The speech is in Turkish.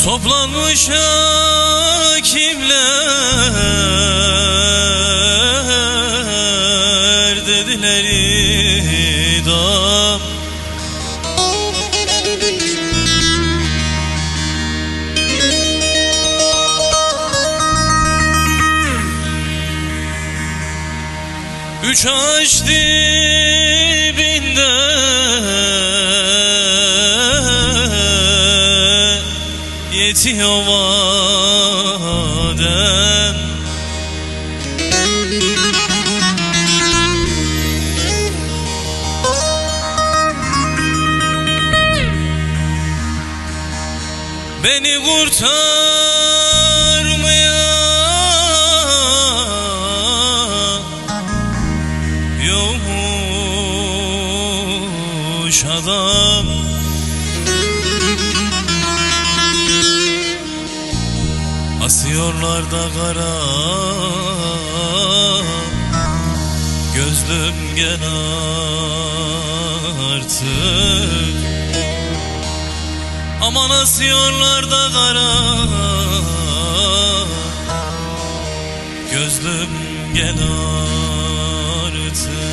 Toplanmış hakimler, dediler idam. Üç ağaç dibinde yetiyor vadem. Beni kurtarmaya yokmuş adam. Asıyorlar da kara, gözlüm gel artık. Aman asıyorlar da kara, gözlüm gel artık.